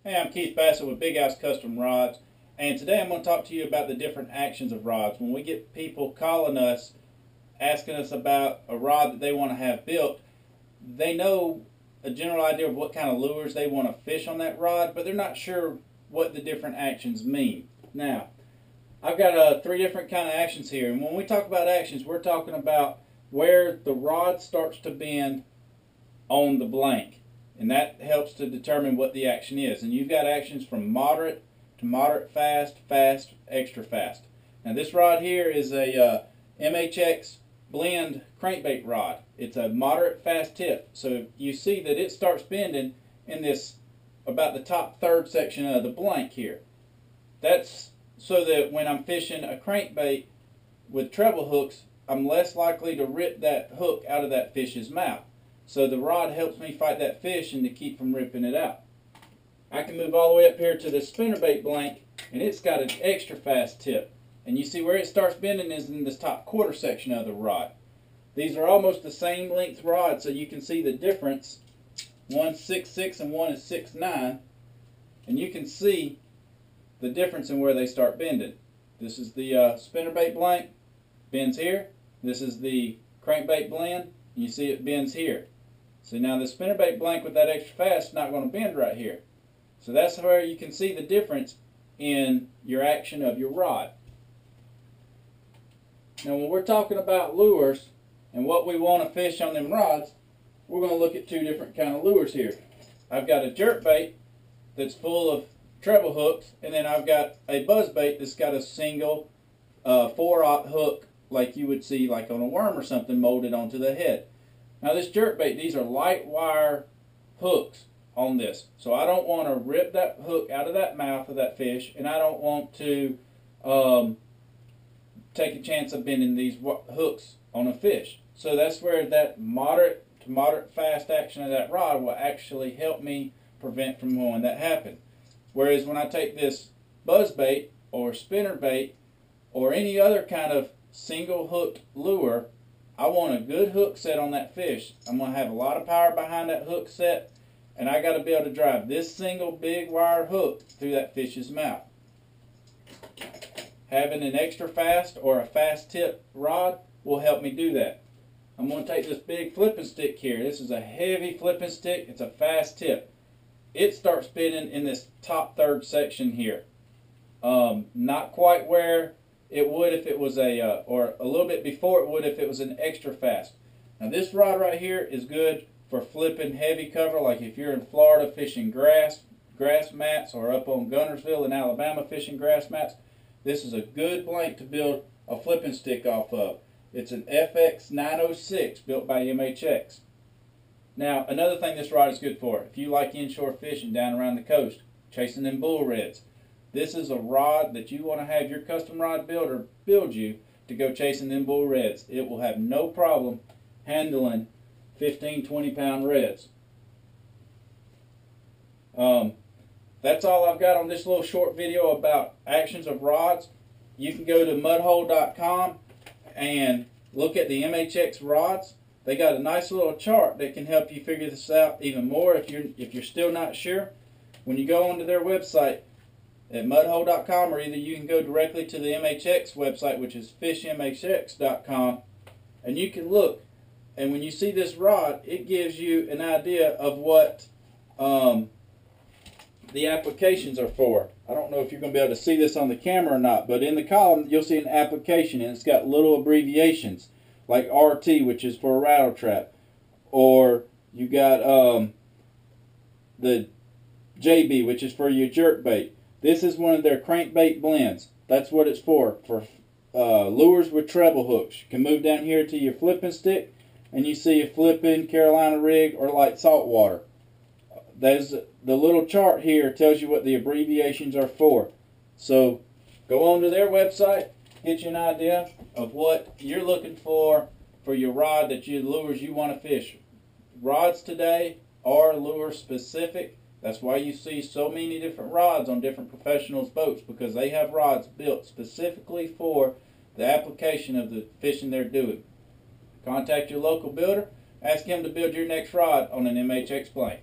Hey, I'm Keith Bassett with Big House Custom Rods, and today I'm going to talk to you about the different actions of rods. When we get people calling us, asking us about a rod that they want to have built, they know a general idea of what kind of lures they want to fish on that rod, but they're not sure what the different actions mean. Now, I've got three different kind of actions here, and when we talk about actions, we're talking about where the rod starts to bend on the blank. And that helps to determine what the action is. And you've got actions from moderate to moderate fast, fast, extra fast. Now this rod here is a MHX blend crankbait rod. It's a moderate fast tip. So you see that it starts bending in this about the top third section of the blank here. That's so that when I'm fishing a crankbait with treble hooks, I'm less likely to rip that hook out of that fish's mouth. So the rod helps me fight that fish and to keep from ripping it out. I can move all the way up here to the spinnerbait blank, and it's got an extra fast tip. And you see where it starts bending is in this top quarter section of the rod. These are almost the same length rod, so you can see the difference. One's 6'6" and one is 6'9", and you can see the difference in where they start bending. This is the spinnerbait blank, bends here. This is the crankbait blend, and you see it bends here. So now the spinnerbait blank with that extra fast is not going to bend right here. So that's where you can see the difference in your action of your rod. Now when we're talking about lures and what we want to fish on them rods, we're going to look at two different kind of lures here. I've got a jerkbait that's full of treble hooks, and then I've got a buzzbait that's got a single 4/0 hook like you would see like on a worm or something molded onto the head. Now this jerkbait, these are light wire hooks on this. So I don't want to rip that hook out of that mouth of that fish, and I don't want to take a chance of bending these hooks on a fish. So that's where that moderate to moderate fast action of that rod will actually help me prevent from having that happen. Whereas when I take this buzzbait or spinnerbait or any other kind of single hooked lure, I want a good hook set on that fish. I'm going to have a lot of power behind that hook set, and I got to be able to drive this single big wire hook through that fish's mouth. Having an extra fast or a fast tip rod will help me do that. I'm going to take this big flipping stick here. This is a heavy flipping stick. It's a fast tip. It starts spinning in this top third section here. Not quite where it would if it was or a little bit before it would if it was an extra fast. Now this rod right here is good for flipping heavy cover, like if you're in Florida fishing grass mats, or up on Gunnersville in Alabama fishing grass mats. This is a good blank to build a flipping stick off of. It's an FX 906 built by MHX. Now another thing this rod is good for, if you like inshore fishing down around the coast, chasing them bull reds. This is a rod that you want to have your custom rod builder build you to go chasing them bull reds. It will have no problem handling 15, 20 pound reds. That's all I've got on this little short video about actions of rods. You can go to mudhole.com and look at the MHX rods. They got a nice little chart that can help you figure this out even more if you're still not sure. When you go onto their website at mudhole.com, or either you can go directly to the MHX website, which is fishmhx.com, and you can look. And when you see this rod, it gives you an idea of what the applications are for. I don't know if you're going to be able to see this on the camera or not, but in the column you'll see an application, and it's got little abbreviations like RT, which is for a rattle trap, or you got the JB, which is for your jerk bait. This is one of their crankbait blends. That's what it's for lures with treble hooks. You can move down here to your flipping stick, and you see a Flippin, Carolina rig, or light saltwater. There's the little chart here tells you what the abbreviations are for. So go on to their website, get you an idea of what you're looking for your rod lures you want to fish. Rods today are lure specific. That's why you see so many different rods on different professionals' boats, because they have rods built specifically for the application of the fishing they're doing. Contact your local builder. Ask him to build your next rod on an MHX blank.